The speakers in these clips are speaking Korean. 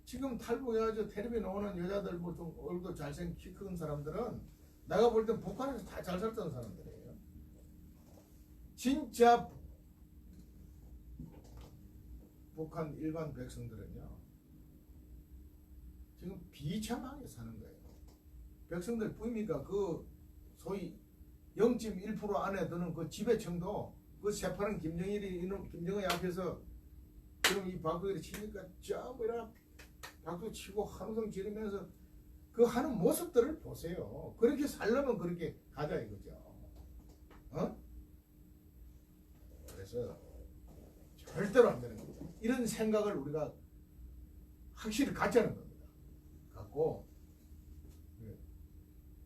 지금 탈북해가지고 텔레비에 나오는 여자들 뭐 좀 얼굴도 잘생긴 키 큰 사람들은 내가 볼 땐 북한에서 다 잘 살던 사람들이에요. 진짜 북한 일반 백성들은요 지금 비참하게 사는 거예요. 백성들 뿐입니까? 그 소위 0.1% 안에 드는 그 지배층도 그 새파란 김정일이 이놈 김정의 앞에서 그럼 이 박수를 치니까 전부 다 박수 치고 함성 지르면서 그 하는 모습들을 보세요. 그렇게 살려면 그렇게 가자 이거죠. 어? 그래서 절대로 안 되는 거죠. 이런 생각을 우리가 확실히 갖자는 겁니다. 갖고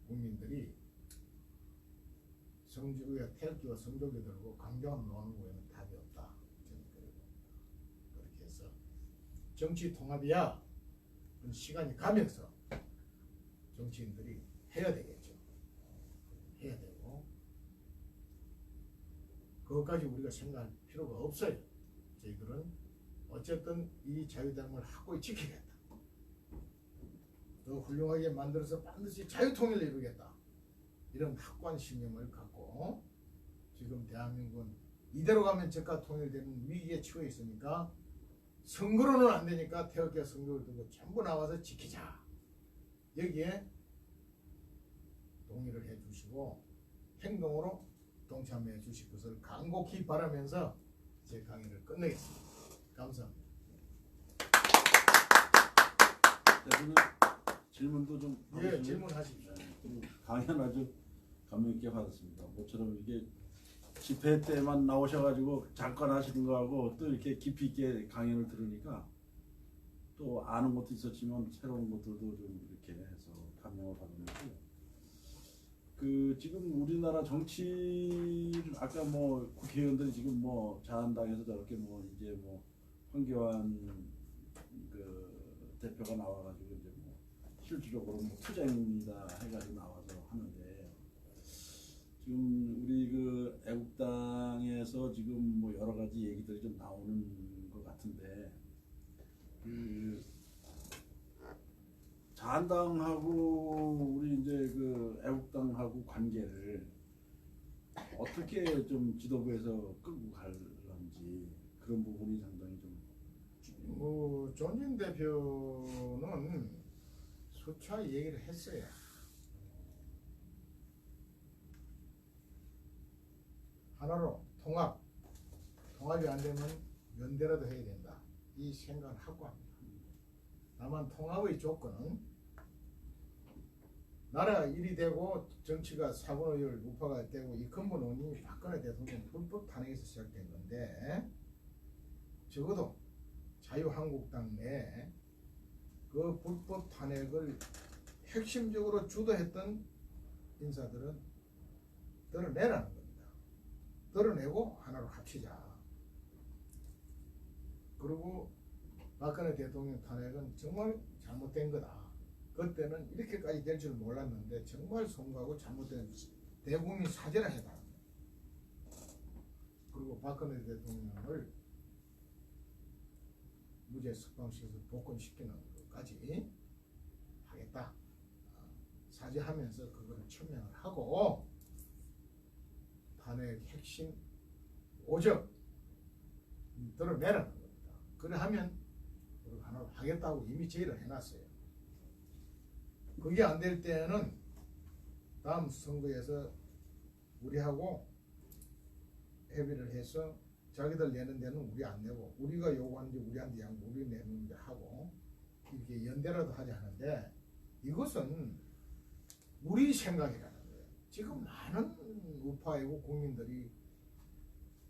국민들이 성주가 태극기와 성조기 들고 강경한 노는 거에는 답이 없다. 저는 그렇게 해서 정치 통합이야. 시간이 가면서 정치인들이 해야 되겠죠. 해야 되고 그것까지 우리가 생각할 필요가 없어요. 저희들은 어쨌든 이 자유당을 확고히 지키겠다. 더 훌륭하게 만들어서 반드시 자유통일을 이루겠다. 이런 확고한 신념을 갖고 지금 대한민국은 이대로 가면 저가 통일되는 위기에 처해 있으니까 선거로는 안 되니까 태극기와 성조를 들고 전부 나와서 지키자. 여기에 동의를 해주시고 행동으로 동참해 주실 것을 간곡히 바라면서 제 강의를 끝내겠습니다. 감사합니다. 대표님 질문도 좀 예, 질문하십시오. 강연 아주 감명 있게 받았습니다. 모처럼 이게 집회 때만 나오셔가지고 잠깐 하시는 거하고 또 이렇게 깊이 있게 강연을 들으니까 또 아는 것도 있었지만 새로운 것들도 좀 이렇게 해서 감명을 받았는데 그 지금 우리나라 정치를 아까 뭐 국회의원들이 지금 뭐 자한당에서 저렇게 뭐 이제 뭐 황교안 그 대표가 나와가지고 이제 뭐 실질적으로 뭐 투쟁이다 해가지고 나와서 하는데 지금 우리 그 애국당에서 지금 뭐 여러 가지 얘기들이 좀 나오는 것 같은데 그 자한당하고 우리 이제 그 애국당하고 관계를 어떻게 좀 지도부에서 끌고 갈런지 그런 부분이 상당히 좀 존진 대표는 수차 얘기를 했어요. 하나로 통합이 안 되면 연대라도 해야 된다. 이 생각을 하고 합니다. 다만 통합의 조건은 나라가 일이 되고 정치가 사고노열 우파가 되고 이 근본 원인이 박근혜 대통령 불법 탄핵에서 시작된 건데 적어도 자유한국당 내에 그 불법 탄핵을 핵심적으로 주도했던 인사들은 드러내라는 겁니다. 드러내고 하나로 합치자. 그리고 박근혜 대통령 탄핵은 정말 잘못된 거다. 그때는 이렇게까지 될 줄 몰랐는데 정말 송구하고 잘못된 대국민 사죄를 해달라. 그리고 박근혜 대통령을 무죄 석방시켜서 복권시키는 것까지 하겠다. 사죄하면서 그거를 천명을 하고 탄핵 핵심 5점 드러내라는 겁니다. 그래 하면 우리가 하나로 하겠다고 이미 제의를 해놨어요. 그게 안 될 때는 다음 선거에서 우리하고 협의를 해서 자기들 내는 데는 우리 안 내고 우리가 요구하는데 우리한테 양보 우리 내는데 하고 이렇게 연대라도 하자 하는데 이것은 우리 생각이라는 거예요. 지금 많은 우파이고 국민들이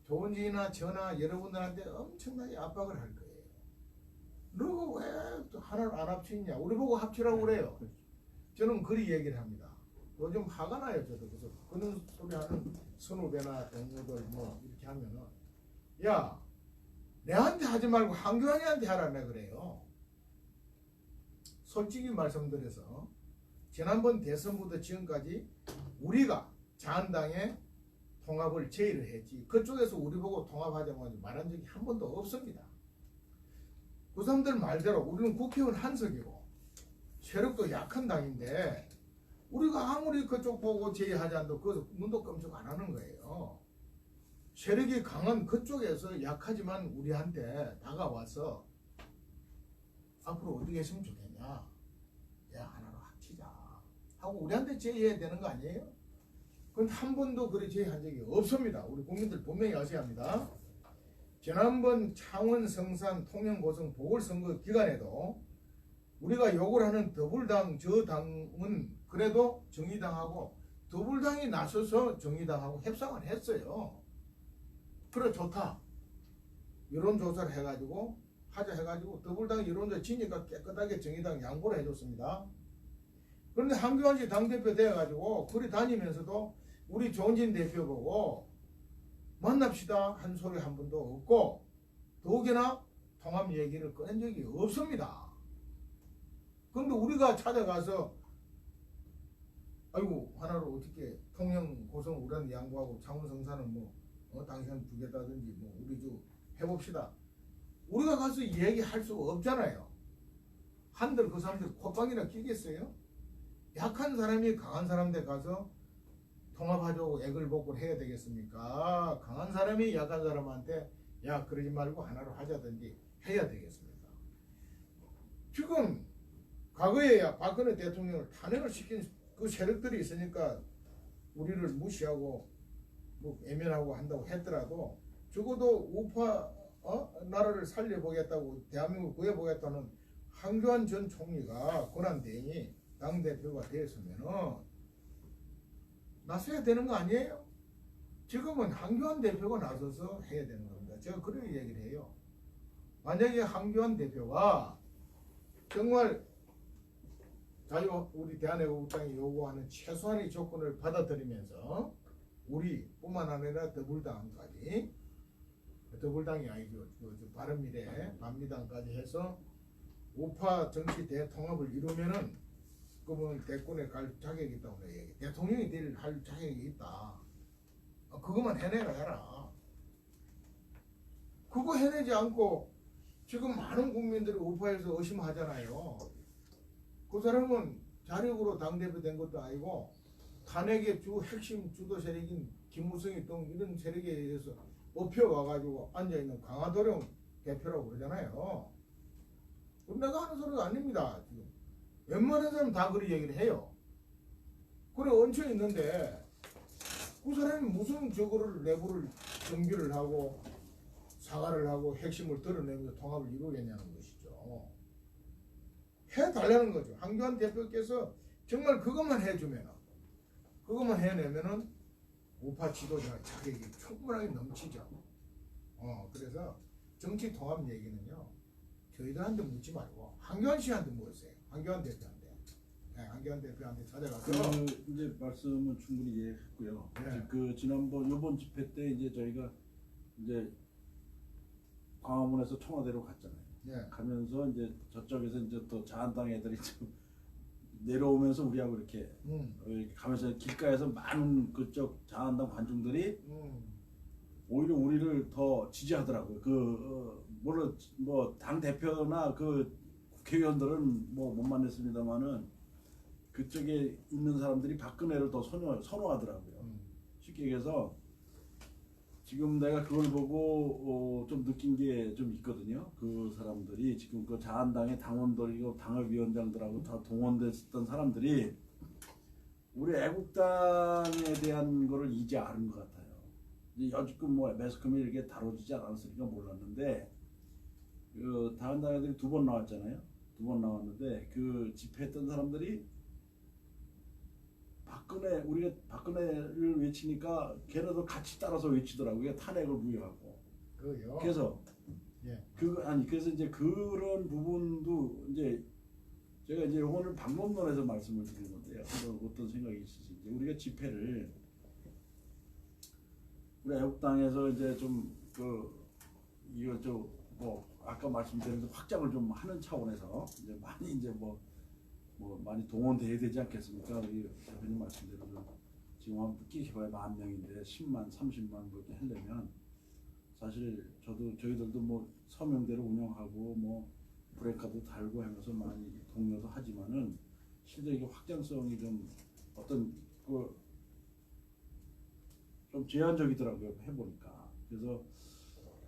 조은진이나 저나 여러분들한테 엄청나게 압박을 할 거예요. 너가 왜 또 하나를 안 합치냐? 우리 보고 합치라고 그래요. 저는 그리 얘기를 합니다. 요즘 화가 나요. 저도 그래서 그런 소리 하는 선후배나 동료들 뭐 이렇게 하면은 야 내한테 하지 말고 한교안이한테 하라네 그래요. 솔직히 말씀드려서 지난번 대선부터 지금까지 우리가 자한당의 통합을 제의를 했지 그쪽에서 우리 보고 통합하자고 말한 적이 한 번도 없습니다. 그 사람들 말대로 우리는 국회의원 한석이고 세력도 약한 당인데 우리가 아무리 그쪽 보고 제의하지 않도 그 눈도 끔찍 안 하는 거예요. 세력이 강한 그쪽에서 약하지만 우리한테 다가와서 앞으로 어떻게 했으면 좋겠냐, 야 하나로 합치자 하고 우리한테 제의해야 되는 거 아니에요? 그건 한 번도 그리 제의한 적이 없습니다. 우리 국민들 분명히 아셔야 합니다. 지난번 창원, 성산, 통영, 고성 보궐선거 기간에도 우리가 욕을 하는 더불당, 저 당은 그래도 정의당하고 더불당이 나서서 정의당하고 협상을 했어요. 그래 좋다. 여론조사를 해가지고 하자 해가지고 더불당이 여론조사 지니까 깨끗하게 정의당 양보를 해줬습니다. 그런데 한교안 씨 당대표 돼가지고 거리 다니면서도 우리 조은진 대표 보고 만납시다 한 소리 한 번도 없고 더욱이나 통합 얘기를 꺼낸 적이 없습니다. 그런데 우리가 찾아가서 아이고 하나로 어떻게 통영 고성 우리는 양보하고 창원 성산은 뭐 당신 주겠다든지 뭐 우리 좀 해봅시다. 우리가 가서 얘기할 수가 없잖아요. 한들 그 사람들 콧방이나 끼겠어요? 약한 사람이 강한 사람한테 가서 통합하자고 액을 복구를 해야 되겠습니까? 강한 사람이 약한 사람한테 야 그러지 말고 하나로 하자든지 해야 되겠습니다. 지금 과거에야 박근혜 대통령을 탄핵을 시킨 그 세력들이 있으니까 우리를 무시하고 뭐 외면하고 한다고 했더라도 적어도 우파 나라를 살려보겠다고 대한민국을 구해보겠다는 한교안 전 총리가 권한대행이 당대표가 되었으면은 나서야 되는 거 아니에요? 지금은 한교안 대표가 나서서 해야 되는 겁니다. 제가 그렇게 얘기를 해요. 만약에 한교안 대표가 정말 우리 대한애국당이 요구하는 최소한의 조건을 받아들이면서 우리뿐만 아니라 더불당까지 더불당이 아니죠. 바른미래, 반미당까지 해서 우파 정치 대통합을 이루면은 그분 대권에 갈 자격이 있다고 얘기. 대통령이 할 자격이 있다. 그것만 해내라 해라. 그거 해내지 않고 지금 많은 국민들이 우파에서 의심하잖아요. 그 사람은 자력으로 당대표 된 것도 아니고 탄핵의 주 핵심 주도 세력인 김무성이 등 이런 세력에 의해서 업혀와가지고 앉아있는 강화도령 대표라고 그러잖아요. 내가 하는 소리가 아닙니다. 지금 웬만한 사람 다 그런 얘기를 해요. 그래 얹혀 있는데 그 사람이 무슨 저거를 내부를 정비를 하고 사과를 하고 핵심을 드러내면서 통합을 이루겠냐는 것이죠. 해달라는 거죠. 한교안 대표께서 정말 그것만 해주면, 그것만 해내면은 우파 지도자 자격이 충분하게 넘치죠. 그래서 정치 통합 얘기는요, 저희들한테 묻지 말고 한교안 씨한테 물으세요. 한교안 대표한테. 네, 한교안 대표한테 찾아가서. 이제 말씀은 충분히 이해했고요. 네. 그 지난번 요번 집회 때 이제 저희가 이제 광화문에서 청와대로 갔잖아요. 네. 가면서 이제 저쪽에서 이제 또 자한당 애들이 좀 내려오면서 우리하고 이렇게 가면서 길가에서 많은 그쪽 자한당 관중들이 오히려 우리를 더 지지하더라고요. 뭐 당 대표나 그 국회의원들은 뭐 못 만났습니다만은 그쪽에 있는 사람들이 박근혜를 더 선호하더라고요. 쉽게 얘기해서 지금 내가 그걸 보고 좀 느낀 게 좀 있거든요. 그 사람들이 지금 그 자한당의 당원들이고 당협위원장들하고 다 동원됐던 사람들이 우리 애국당에 대한 거를 이제 아는 것 같아요. 이제 여지껏 뭐 매스컴이 이렇게 다뤄지지 않았으니까 몰랐는데 그 자한당 애들이 2번 나왔잖아요. 2번 나왔는데 그 집회했던 사람들이 우리가 박근혜를 외치니까 걔네도 같이 따라서 외치더라고요. 탄핵을 부여하고. 그요. 그래서 예. 그래서 이제 그런 부분도 이제 제가 이제 오늘 방법론에서 말씀을 드리는 건데요. 어떤 생각이 있으신지 우리가 집회를 우리 애국당에서 이제 좀 이거 뭐 아까 말씀드린 대로 확장을 좀 하는 차원에서 이제 많이 이제 뭐 많이 동원돼야 되지 않겠습니까? 우리 대표님 말씀대로 지금 한번 끼켜봐야 10,000명인데 10만, 30만 뭐 이렇게 하려면 사실 저희들도 뭐 서명대로 운영하고 뭐 브레이크도 달고 하면서 많이 독려도 하지만은 실제 이게 확장성이 좀 어떤 좀 제한적이더라고요 해보니까. 그래서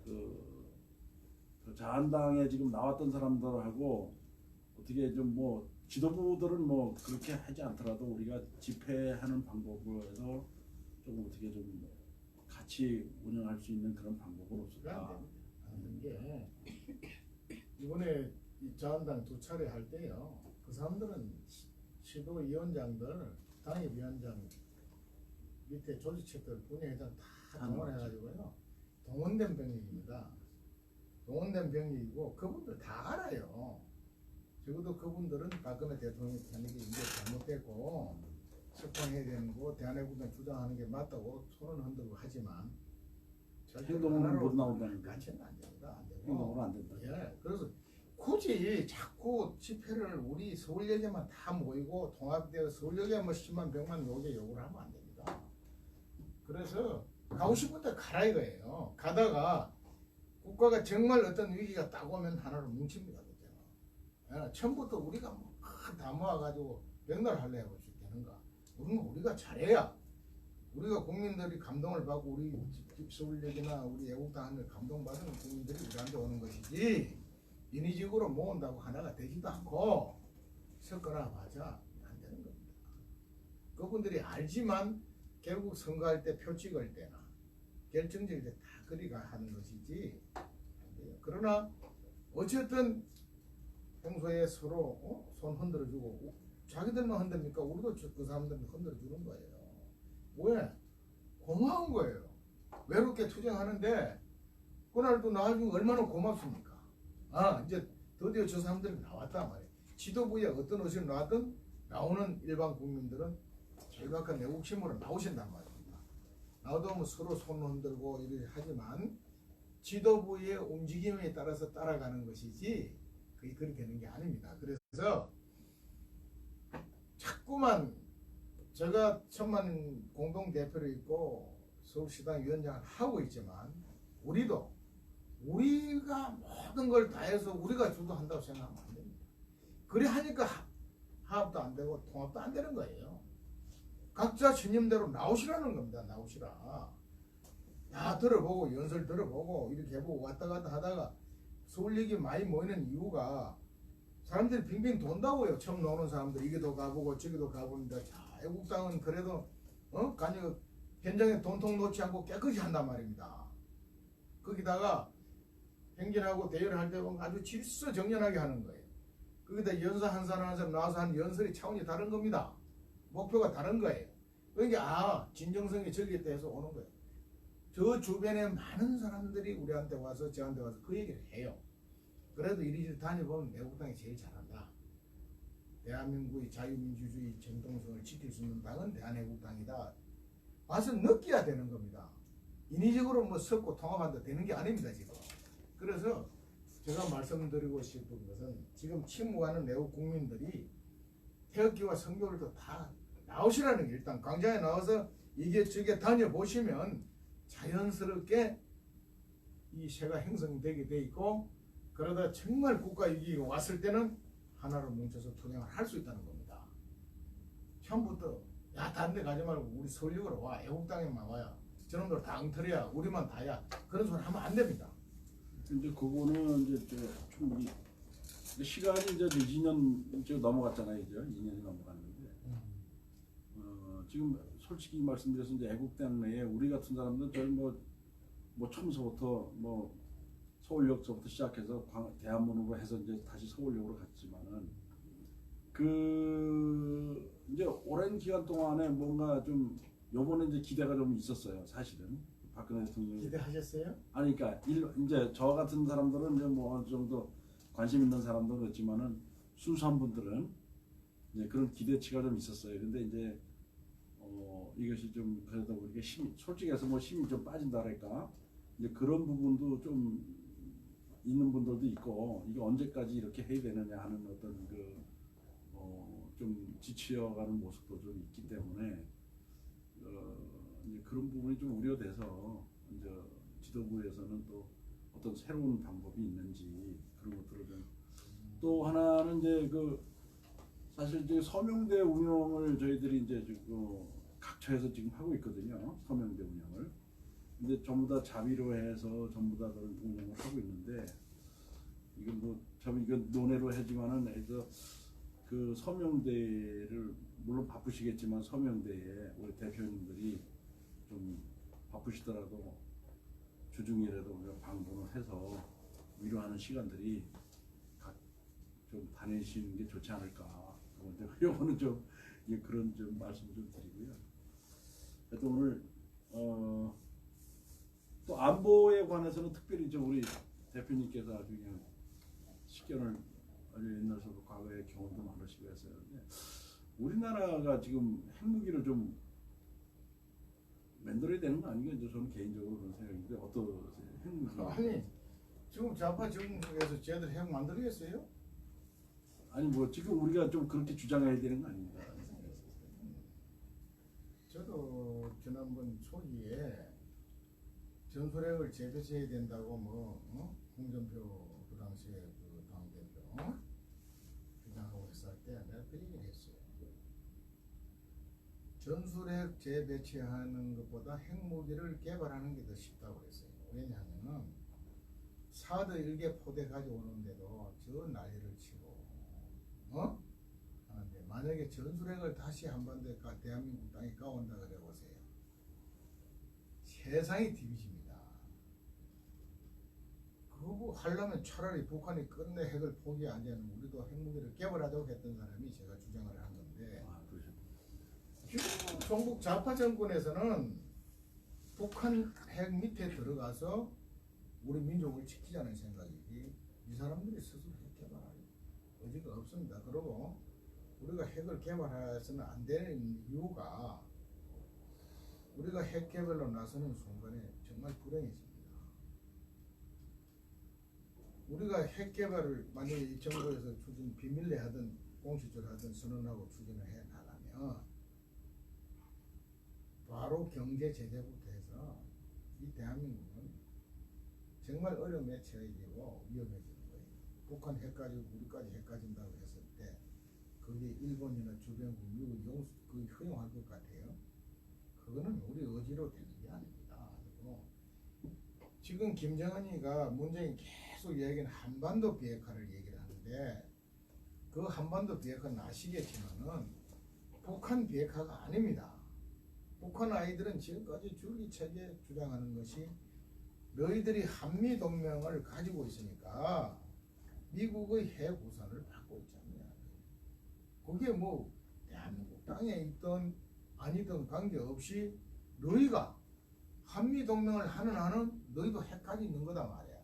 그 자한당에 지금 나왔던 사람들하고 어떻게 좀 뭐 지도부들은 뭐 그렇게 하지 않더라도 우리가 집회하는 방법을 해서 좀 어떻게 좀 같이 운영할 수 있는 그런 방법은 없을까? 하는 게 이번에 이 자한당 두 차례 할 때요. 그 사람들은 시도위원장들, 당협위원장 밑에 조직책들 분회장 다 동원해가지고요. 동원된 병력입니다. 동원된 병력이고 그분들 다 알아요. 적어도 그분들은 박근혜 대통령이 하는 게 이게 잘못됐고 석방해야 되는 거 대한애국당 주장하는 게 맞다고 손을 흔들고 하지만 행동으로 못 나온다는 거. 같이는 안 됩니다. 안 되고. 행동으로 안 된다. 예, 그래서 굳이 자꾸 집회를 우리 서울역에만 다 모이고 통합되어 서울역에 뭐 10만 100만 요게 요구를 하면 안 됩니다. 그래서 가고 싶은 데 가라 이거예요. 가다가 국가가 정말 어떤 위기가 딱 오면 하나로 뭉칩니다. 그죠? 예, 처음부터 우리가 다 모아가지고 백날할래 해볼 수 있겠는가? 우리가 잘해야 우리가 국민들이 감동을 받고 우리 서울역이나 우리 애국당을 감동받은 국민들이 우리한테 오는 것이지 인위적으로 모은다고 하나가 되지도 않고 섞어라 맞아 안 되는 겁니다. 그분들이 알지만 결국 선거할 때 표 찍을 때나 결정적일 때 다 그리가 하는 것이지 안 돼요. 그러나 어쨌든 평소에 서로 손 흔들어주고 자기들만 흔듭니까? 우리도 그 사람들은 흔들어주는 거예요. 왜? 고마운 거예요. 외롭게 투쟁하는데 그날도 나와주면 얼마나 고맙습니까? 아 이제 드디어 저 사람들이 나왔단 말이에요. 지도부에 어떤 옷이 나왔든 나오는 일반 국민들은 절박한 애국심으로 나오신단 말입니다. 나도 뭐 서로 손 흔들고 이렇게 하지만 지도부의 움직임에 따라서 따라가는 것이지 그게 그렇게 되는 게 아닙니다. 그래서 자꾸만 제가 천만 공동대표를 있고 서울시당 위원장을 하고 있지만 우리가 모든 걸 다 해서 우리가 주도한다고 생각하면 안 됩니다. 그래 하니까 화합도 안 되고 통합도 안 되는 거예요. 각자 신념대로 나오시라는 겁니다. 나오시라. 다 들어보고 연설 들어보고 이렇게 해보고 왔다 갔다 하다가 서울역이 많이 모이는 이유가 사람들이 빙빙 돈다고요. 처음 나오는 사람들 이기도 가보고 저기도 가보는데 자, 애국당은 그래도 간여 현장에 돈통 놓지 않고 깨끗이 한단 말입니다. 거기다가 행진하고 대열을 할 때 보면 아주 질서정연하게 하는 거예요. 거기다 연사 한 사람 한 사람 나와서 하는 연설이 차원이 다른 겁니다. 목표가 다른 거예요. 그러니까 진정성이 저기 있다 해서 오는 거예요. 저 주변에 많은 사람들이 우리한테 와서 저한테 와서 그 얘기를 해요. 그래도 이리저리 다녀보면 애국당이 제일 잘한다. 대한민국의 자유민주주의 정통성을 지킬 수 있는 당은 대한애국당이다. 와서 느껴야 되는 겁니다. 인위적으로 뭐 섞고 통합한다 되는 게 아닙니다 지금. 그래서 제가 말씀드리고 싶은 것은 지금 침묵하는 애국 국민들이 태극기와 성교를도 다 나오시라는 게 일단 광장에 나와서 이게 저게 다녀보시면 자연스럽게 이 새가 형성되게 돼 있고 그러다 정말 국가 위기가 왔을 때는 하나로 뭉쳐서 투쟁을 할 수 있다는 겁니다. 처음부터 야 다른 데 가지 말고 우리 서울역으로 와 애국당에만 와야 저놈들 다 엉터리야 우리만 다야 그런 소리 하면 안 됩니다. 이제 그거는 이제 충분히 시간이 이제 2년 이제 넘어갔잖아요. 이제 2년이 넘어갔는데 지금 솔직히 말씀드려서 이제 애국당 내에 우리 같은 사람들은 저희 뭐 처음서부터 뭐 서울역서부터 시작해서 대한문으로 해서 이제 다시 서울역으로 갔지만은 그 이제 오랜 기간 동안에 뭔가 좀 요번에 이제 기대가 좀 있었어요. 사실은 박근혜 대통령이 기대하셨어요? 아니 그러니까 이제 저 같은 사람들은 이제 뭐 어느 정도 관심 있는 사람들은 그렇지만은 순수한 분들은 이제 그런 기대치가 좀 있었어요. 근데 이제 이것이 좀 그래도 우리가 솔직히 해서 뭐 힘이 좀 빠진다랄까 이제 그런 부분도 좀 있는 분들도 있고 이게 언제까지 이렇게 해야 되느냐 하는 어떤 좀 지치어가는 모습도 좀 있기 때문에 이제 그런 부분이 좀 우려돼서 이제 지도부에서는 또 어떤 새로운 방법이 있는지 그런 것들을 좀 또 하나는 이제 사실 이제 서명대 운영을 저희들이 이제 각 처에서 지금 하고 있거든요. 서명대 운영을. 근데 전부 다 자비로 해서 전부 다 그런 운영을 하고 있는데 이건 이건 논외로 하지만은 그 서명대를 물론 바쁘시겠지만 서명대에 우리 대표님들이 좀 바쁘시더라도 주중이라도 우리가 방문을 해서 위로하는 시간들이 좀 다니시는 게 좋지 않을까. 요거는 좀 그런 좀 말씀 좀 드리고요. 하여튼 오늘 또 안보에 관해서는 특별히 좀 우리 대표님께서 아주 그냥 식견을 아주 옛날서도 과거에 경험도 많으시고 해서요. 우리나라가 지금 핵무기를 좀 만들어야 되는 거 아닌가 이제 저는 개인적으로 그런 생각인데 어떠세요? 핵무기 아니 지금 좌파 정부에서 쟤들 핵 만들겠어요? 아니 뭐 지금 우리가 좀 그렇게 주장해야 되는 거 아닙니까? 저도 지난번 초기에 전술핵을 재배치해야 된다고 홍준표 그 당시에 그 당대표 주장하고 했을 때 내가 그 얘기를 했어요. 전술핵 재배치하는 것보다 핵무기를 개발하는 게 더 쉽다고 그랬어요. 왜냐하면은 사드 1개 포대 가져오는데도 저 난리를 치고 하는데 만약에 전술핵을 다시 한반도에 대한민국 땅에 까온다 그래 보세요. 세상이 뒤집니다. 그거 하려면 차라리 북한이 끝내 핵을 포기하지 않으면 우리도 핵무기를 개발하자고 했던 사람이 제가 주장을 한 건데 지금 종북 좌파 정권에서는 북한 핵 밑에 들어가서 우리 민족을 지키자는 생각이지 이 사람들이 스스로 핵 개발할 의지가 없습니다. 그리고 우리가 핵을 개발해서는 안 되는 이유가 우리가 핵 개발로 나서는 순간에 정말 불행해집니다. 우리가 핵 개발을 만약에 이 정부에서 비밀리에 하든 공식적으로 하든 선언하고 추진을 해 나가면 바로 경제 제재부터 해서 이 대한민국은 정말 어려움에 처해지고 위험해지는 거예요. 북한 핵까지 우리까지 핵 가진다고 했을 때 그게 일본이나 주변국 미국이 허용할 것 같아요. 그거는 우리 의지로 되는 게 아닙니다. 그리고 지금 김정은이가 문재인 계속 이야기는 한반도 비핵화를 얘기를 하는데 그 한반도 비핵화는 아시겠지만은 북한 비핵화가 아닙니다. 북한 아이들은 지금까지 줄기차게 주장하는 것이 너희들이 한미 동맹을 가지고 있으니까 미국의 핵 우산을 받고 있잖아요. 그게 뭐 대한민국 땅에 있던 아니든 관계없이 너희가 한미 동맹을 하는 한은 너희도 핵까지 있는 거다 말이야.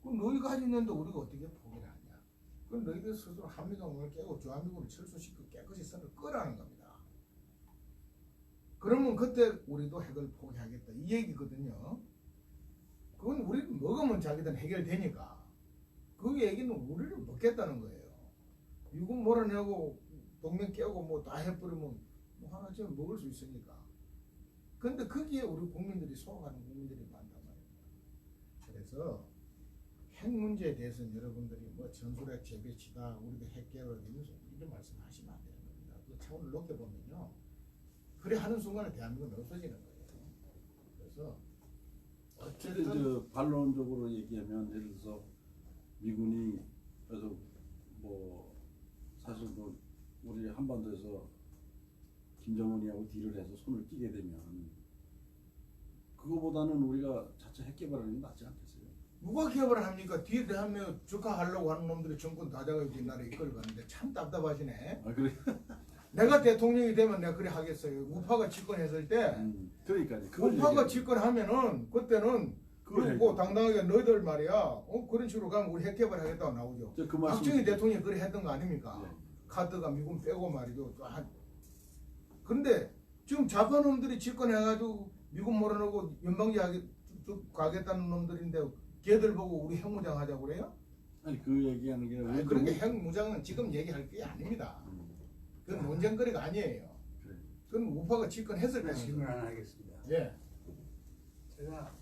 그럼 너희가 가지고 있는데 우리가 어떻게 포기를 하냐. 그럼 너희들 스스로 한미 동맹을 깨고 주한미군을 철수시키고 깨끗이 선을 끄라는 겁니다. 그러면 그때 우리도 핵을 포기하겠다 이 얘기거든요. 그건 우리를 먹으면 자기들은 해결되니까 그 얘기는 우리를 먹겠다는 거예요. 미국 몰아내고 동맹 깨고 뭐 다 해버리면 뭐 하나쯤 먹을 수 있으니까. 근데 거기에 우리 국민들이 소화하는 국민들이 많단 말입니다. 그래서 핵 문제에 대해서는 여러분들이 뭐 전술핵 재배치다 우리도 핵 개발을 이러면서 이런 말씀 하시면 안 되는 겁니다. 그 차원을 높게 보면요. 그래 하는 순간에 대한민국은 없어지는 거예요. 그래서 어쨌든 반론적으로 얘기하면 예를 들어서 미군이 그래서 뭐 사실 뭐 우리 한반도에서 김정은이하고 딜을 해서 손을 끼게 되면 그거보다는 우리가 자체 핵 개발하는 게 낫지 않겠어요? 누가 개발을 합니까? 뒤에 대한민국 적화하려고 하는 놈들이 정권 다 잡아가지고 이 나라 이끌어가는데 참 답답하시네. 아 그래? 내가 대통령이 되면 내가 그래 하겠어요. 우파가 집권했을 때 그러니까요. 우파가 집권하면은 그때는 그리고 당당하게 너희들 말이야 그런 식으로 가면 우리 핵 개발하겠다고 나오죠. 그 박정희 대통령이 그래 했던 거 아닙니까? 네. 카드가 미군 빼고 말이죠. 근데 지금 좌파놈들이 집권해가지고 미군 몰아넣고 연방제 쭉 가겠다는 놈들인데 걔들 보고 우리 핵무장 하자고 그래요? 아니 그 얘기하는 게 아니, 그렇게 핵무장은 지금 얘기할 게 아닙니다. 그건 논쟁거리가 아니에요. 그래. 그건 우파가 집권했을 때 질문 하나 하겠습니다. 예. 제가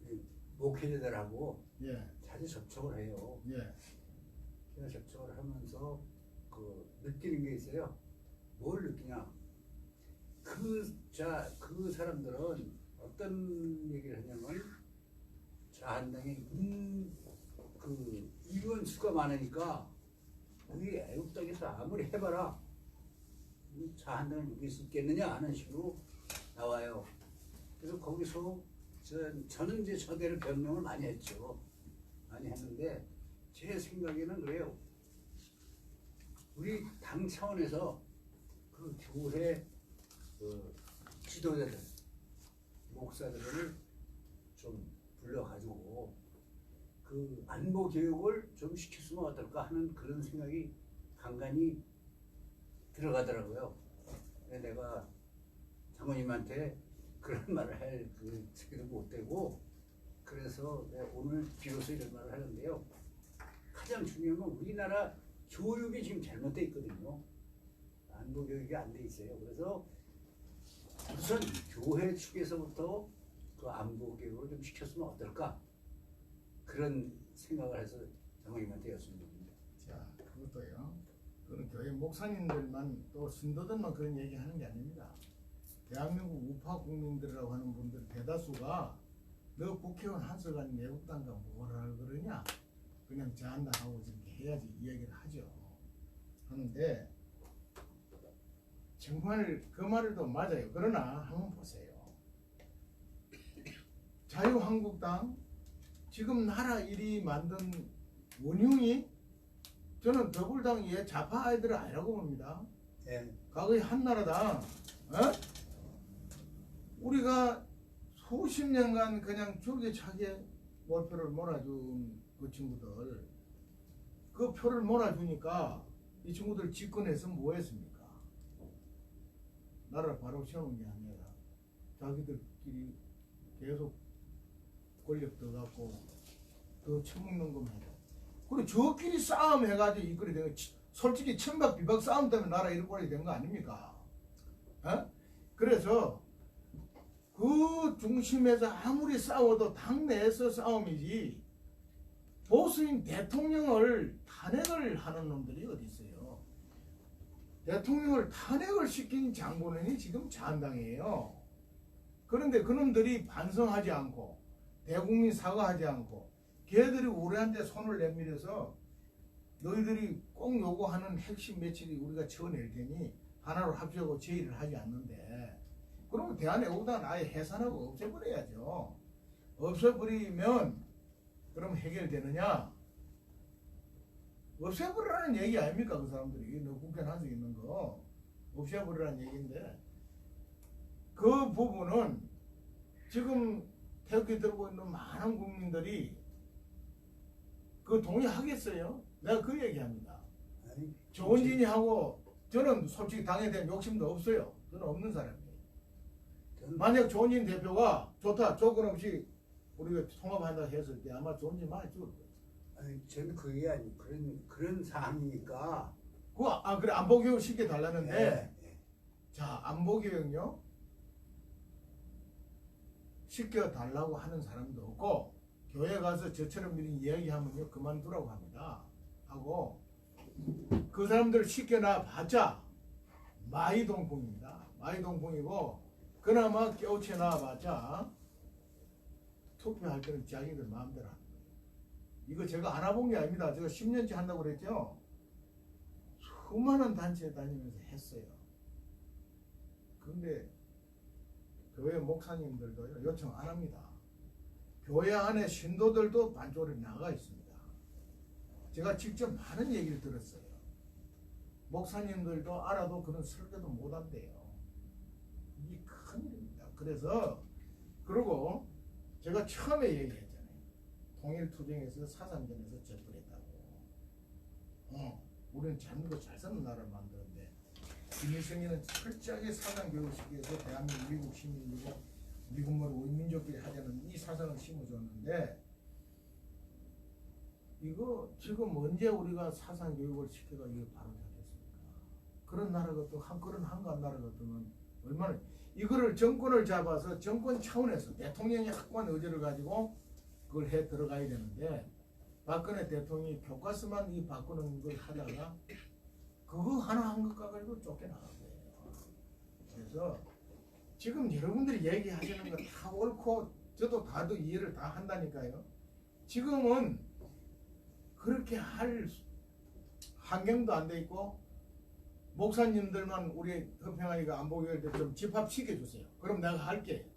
이 목회자들하고 예, 자주 접촉을 해요. 예, 제가 접촉을 하면서 느끼는 게 있어요. 뭘 느끼냐? 그 사람들은 어떤 얘기를 하냐면 자한당에 의원 수가 많으니까 우리 애국 땅에서 아무리 해봐라 자한당을 이길 수 있겠느냐 하는 식으로 나와요. 그래서 거기서 저는 이제 저대로 변명을 많이 했죠. 많이 했는데 제 생각에는 그래요. 우리 당 차원에서 그 교회 지도자들, 목사들을 좀 불러가지고 그 안보 교육을 좀 시켰으면 어떨까 하는 그런 생각이 간간히 들어가더라고요. 내가 장모님한테 그런 말을 할 그기도 못 되고 그래서 내가 오늘 비로소 이런 말을 하는데요. 가장 중요한 건 우리나라 교육이 지금 잘못돼 있거든요. 안보 교육이 안 돼 있어요. 그래서 우선 교회 측에서부터 그 안보 교육을 좀 시켰으면 어떨까 그런 생각을 해서 장모님한테 여쭙습니다. 자, 그것도요. 그건 교회 목사님들만 또 신도들만 그런 얘기 하는 게 아닙니다. 대한민국 우파 국민들이라고 하는 분들 대다수가 너 국회의원 한석한 애국당과 뭐라 그러냐? 그냥 자한당하고 이렇게 해야지 이 얘기를 하죠. 하는데 정말 그 말도 맞아요. 그러나 한번 보세요. 자유한국당 지금 나라 일이 만든 원흉이 저는 더불당의 좌파 아이들을 아니라고 봅니다. 네. 과거의 한나라당 우리가 수십 년간 그냥 줄기차게 몰표를 몰아준 그 친구들 그 표를 몰아주니까 이 친구들 집권해서 뭐 했습니까? 나라를 바로 세우는 게 아니라 자기들끼리 계속 권력 더 갖고 더 처먹는 것만 해요. 그리고 저끼리 싸움 해가지고 이끌이 된 거, 솔직히 천박 비박 싸움 때문에 나라 이런 꼴이 된 거 아닙니까? 그래서 그 중심에서 아무리 싸워도 당내에서 싸움이지 보수인 대통령을 탄핵을 하는 놈들이 어디 있어요? 대통령을 탄핵을 시킨 장본인이 지금 자한당이에요. 그런데 그놈들이 반성하지 않고 대국민 사과하지 않고 걔들이 우리한테 손을 내밀어서 너희들이 꼭 요구하는 핵심 며칠이 우리가 쳐낼 테니 하나로 합치고 제의를 하지 않는데 그러면 대한애국당은 아예 해산하고 없애버려야죠. 없애버리면 그럼 해결되느냐? 없애버리라는 얘기 아닙니까? 그 사람들이 너 국회의원 한석 있는 거 없애버리라는 얘기인데 그 부분은 지금 태극기 들고 있는 많은 국민들이 그 동의하겠어요? 내가 그 얘기합니다. 조원진이하고 저는 솔직히 당에 대한 욕심도 없어요. 저는 없는 사람이에요. 만약 조원진 대표가 좋다 조건 없이 우리가 통합한다 했을 때 아마 조원진 많이 죽을 거예요. 아니 저는 그게 아니 그런 사항이니까. 그래 안보교육 시켜달라는데 네. 자 안보교육요 시켜달라고 하는 사람도 없고 교회 가서 저처럼 이런 이야기하면요 그만두라고 합니다. 하고 그 사람들을 시켜놔 봤자 마이동풍입니다. 마이동풍이고 그나마 깨우쳐놔 봤자 투표할 때는 자기들 마음대로 하는 거예요. 이거 제가 알아본 게 아닙니다. 제가 10년째 한다고 그랬죠. 수많은 단체에 다니면서 했어요. 근데 교회 목사님들도 요청 안 합니다. 교회 안에 신도들도 반쪽으로 나가 있습니다. 제가 직접 많은 얘기를 들었어요. 목사님들도 알아도 그런 설교도 못 한대요. 이게 큰일입니다. 그래서 그리고 제가 처음에 얘기했잖아요. 통일투쟁에서 사상전에서 접근했다고. 우리는 잘못도 잘 사는 나라를 만드는데 김일성이는 철저하게 사상교육시켜서 대한민국 미국 시민이고 미국만 우리 민족끼리 하자는 이 사상을 심어줬는데 이거 지금 언제 우리가 사상교육을 시켜가 이거 바로 잡겠습니까? 그런 나라 같은 그런 한가한 나라 같으면 얼마나 이거를 정권을 잡아서 정권 차원에서 대통령이 확고한 의지를 가지고 그 그걸 해 들어가야 되는데 박근혜 대통령이 교과서만 이 바꾸는 걸 하다가 그거 하나 한 것 가지고 쫓겨나간 거예요. 그래서 지금 여러분들이 얘기하시는 거 다 옳고 저도 다도 이해를 다 한다니까요. 지금은 그렇게 할 환경도 안 돼 있고 목사님들만 우리 헌평아이가 안보교회 때 좀 집합시켜 주세요. 그럼 내가 할게.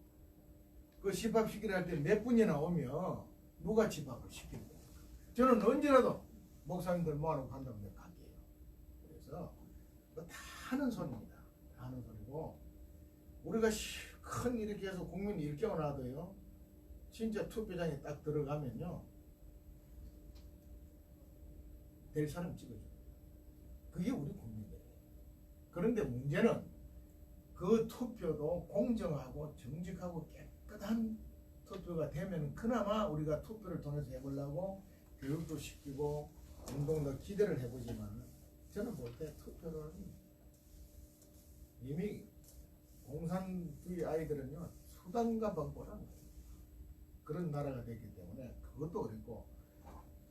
그 집합시키려 할 때 몇 분이나 오면 누가 집합을 시킬 거야. 저는 언제라도 목사님들 모아놓고 한다면 내가 갈게요. 그래서 다 하는 소리입니다. 다 하는 소리고 우리가 큰 이렇게 해서 국민 일경을 하도요. 진짜 투표장에 딱 들어가면요. 될 사람 찍어줘요. 그게 우리 국민들이에요. 그런데 문제는 그 투표도 공정하고 정직하고 깨끗한 투표가 되면 그나마 우리가 투표를 통해서 해보려고 교육도 시키고 운동도 기대를 해보지만 저는 볼 때 투표는 이미 공산주의 아이들은요 수단과 방법이란 거예요. 그런 나라가 됐기 때문에 그것도 어렵고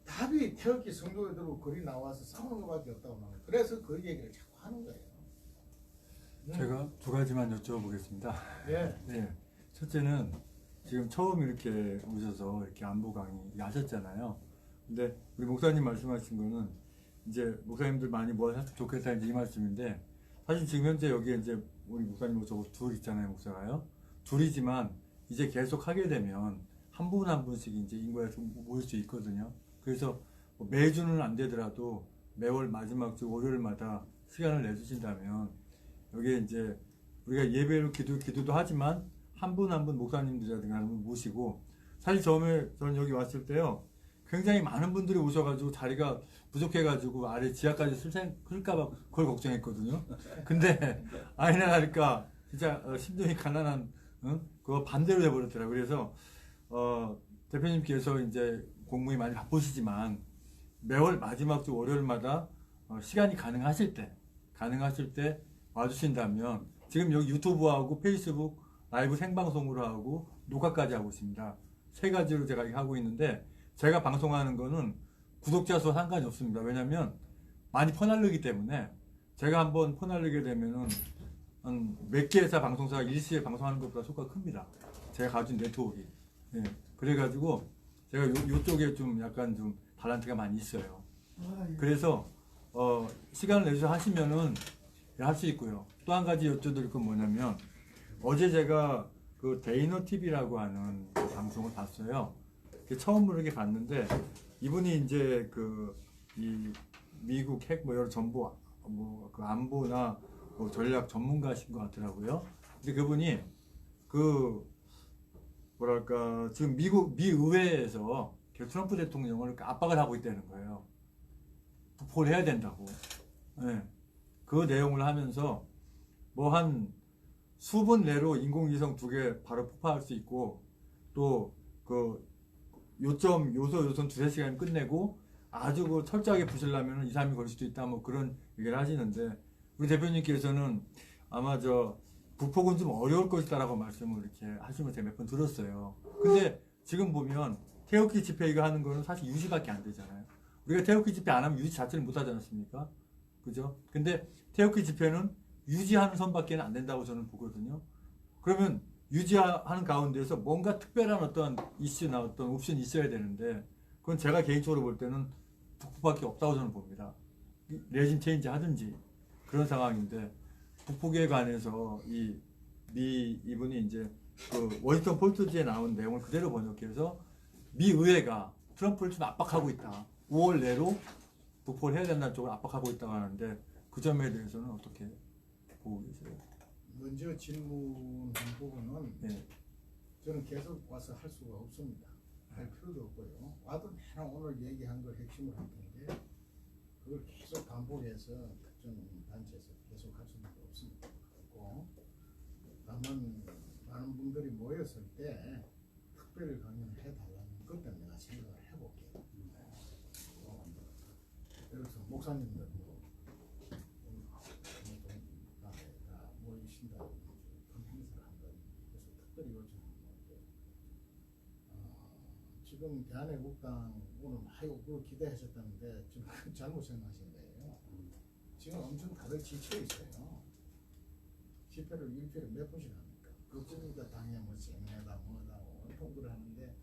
답이 태극기 성조에 들고 글이 나와서 싸우는 것밖에 없다고 나와요. 그래서 그 얘기를 자꾸 하는 거예요. 제가 두 가지만 여쭤보겠습니다. 예. 네. 첫째는 지금 처음 이렇게 오셔서 이렇게 안보 강의 하셨잖아요. 근데 우리 목사님 말씀하신 거는 이제 목사님들 많이 모아서 좋겠다 이제 이 말씀인데 사실 지금 현재 여기에 이제 우리 목사님 저거 둘 있잖아요, 목사가요. 둘이지만 이제 계속 하게 되면 한 분 한 분씩 이제 인구가 좀 모일 수 있거든요. 그래서 뭐 매주는 안 되더라도 매월 마지막 주 월요일마다 시간을 내주신다면 여기에 이제 우리가 예배로 기도도 하지만 한 분 한 분 목사님들이라든가 한 분 모시고 사실 처음에 저는 여기 왔을 때요 굉장히 많은 분들이 오셔가지고 자리가 부족해가지고 아래 지하까지 쓸까봐 그걸 걱정했거든요. 근데 아니나 다를까 진짜 심정이 가난한 그거 반대로 돼버렸더라고요. 그래서 대표님께서 이제 공무이 많이 바쁘시지만 매월 마지막 주 월요일마다 시간이 가능하실 때 와주신다면 지금 여기 유튜브하고 페이스북 라이브 생방송으로 하고 녹화까지 하고 있습니다. 세 가지로 제가 하고 있는데 제가 방송하는 거는 구독자 수 상관이 없습니다. 왜냐면 많이 퍼날르기 때문에 제가 한번 퍼날르게 되면은 몇 개 회사 방송사가 일시에 방송하는 것보다 효과가 큽니다. 제가 가진 네트워크가. 예. 그래가지고 제가 요쪽에 좀 약간 좀 달란트가 많이 있어요. 그래서 시간을 내주셔서 하시면은 할 수 있고요. 또 한 가지 여쭤드릴 건 뭐냐면 어제 제가 그 데이너 TV라고 하는 그 방송을 봤어요. 처음으로 이렇게 봤는데 이분이 이제 이 미국 핵 뭐 여러 정보 뭐 그 안보나 뭐 전략 전문가신 것 같더라고요. 근데 그분이 뭐랄까 지금 미 의회에서 트럼프 대통령을 압박을 하고 있다는 거예요. 부포를 해야 된다고. 네. 그 내용을 하면서 뭐 한 수분 내로 인공위성 2개 바로 폭파할 수 있고 또 그 요선 2-3시간 끝내고 아주 그 철저하게 부시려면 2-3일 걸릴 수도 있다 뭐 그런 얘기를 하시는데 우리 대표님께서는 아마 북폭은 좀 어려울 것이다라고 말씀을 이렇게 하시면 제가 몇 번 들었어요. 근데 지금 보면 태극기 집회 이거 하는 거는 사실 유지밖에 안 되잖아요. 우리가 태극기 집회 안 하면 유지 자체를 못 하지 않습니까? 그죠? 근데 태극기 집회는 유지하는 선밖에 안 된다고 저는 보거든요. 그러면 유지하는 가운데서 뭔가 특별한 어떤 이슈나 어떤 옵션이 있어야 되는데 그건 제가 개인적으로 볼 때는 북폭밖에 없다고 저는 봅니다. 레짐 체인지 하든지 그런 상황인데 북폭에 관해서 이분이 이제 그 워싱턴 포스트지에 나온 내용을 그대로 번역해서 미 의회가 트럼프를 좀 압박하고 있다. 5월 내로 북폭을 해야 된다는 쪽으로 압박하고 있다고 하는데 그 점에 대해서는 어떻게 보고 계세요? 먼저 질문한 부분은 네. 저는 계속 와서 할 수가 없습니다. 할 필요도 없고요. 와도 내가 오늘 얘기한 걸 핵심을 할 텐데 그걸 계속 반복해서 특정 단체에서 계속 할 수는 없습니다. 그렇고 다만 많은 분들이 모였을 때 특별 강연을 해달라는 것 때문에 내가 생각을 해볼게요. 그래서 목사님들 다 모이신다고 큰 행사를 한다. 그래서 특별히 요청하는 건데 지금 지금 대한애국당 오늘 많이 그걸 기대하셨다는데 지금 잘못 생각하신 거예요. 지금 엄청 다들 지쳐 있어요. 집회를 일주일에 몇 번씩 합니까? 그쪽이니까 당에 뭐 세미나다 뭐다 통보를 하는데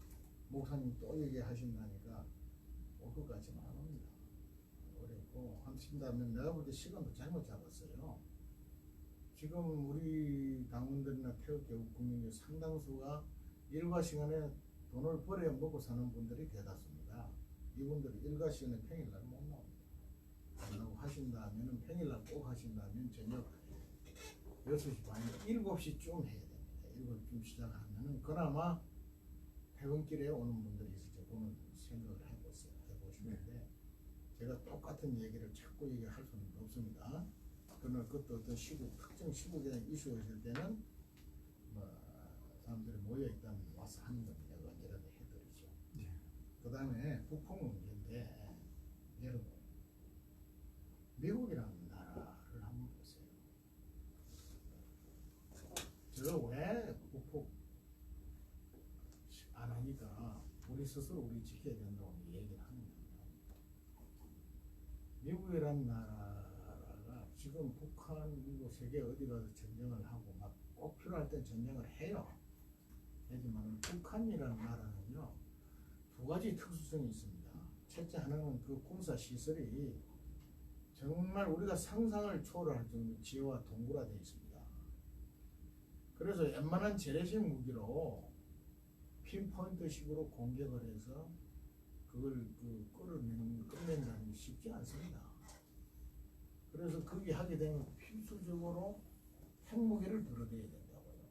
목사님 또 얘기하신다니까 올 것 같지는 않습니다. 어렵고 하신다면 내가 볼 때 시간도 잘못 잡았어요. 지금 우리 당원들이나 태극기국 국민의 상당수가 일과 시간에 돈을 벌어야 먹고 사는 분들이 대다수입니다. 이분들이 일과 시간에 평일날 못 나옵니다. 라고 하신다면 평일날 꼭 하신다면 저녁 6시 반, 7시쯤 해야 됩니다. 7시쯤 시작하면은 그나마 퇴근길에 오는 분들이 있을지 그는 생각을 해보시는데 제가 똑같은 얘기를 자꾸 얘기할 수는 없습니다. 그러나 그것도 어떤 시국, 특정 시국에 이슈가 있을 때는 뭐 사람들이 모여 있다면 와서 하는 건 내가 언제라도 해드리죠. 네. 그 다음에 북한 문제인데 여러분 미국이라는 나라를 한번 보세요. 저 왜 북폭 안 하니까 우리 스스로 우리 지켜야 된다고 얘기를 하느냐. 미국이라는 나라가 지금 북한, 미국, 세계 어디 가서 전쟁을 하고 막 꼭 필요할 때 전쟁을 해요. 하지만 북한이라는 나라는요 두 가지 특수성이 있습니다. 첫째 하나는 그 군사 시설이 정말 우리가 상상을 초월할 정도 지혜와 동굴화되어 있습니다. 그래서 웬만한 재래식 무기로 핀포인트식으로 공격을 해서 그걸 끝낸다는 게 쉽지 않습니다. 그래서 그게 하게 되면 필수적으로 핵무기를 들어대야 된다고요.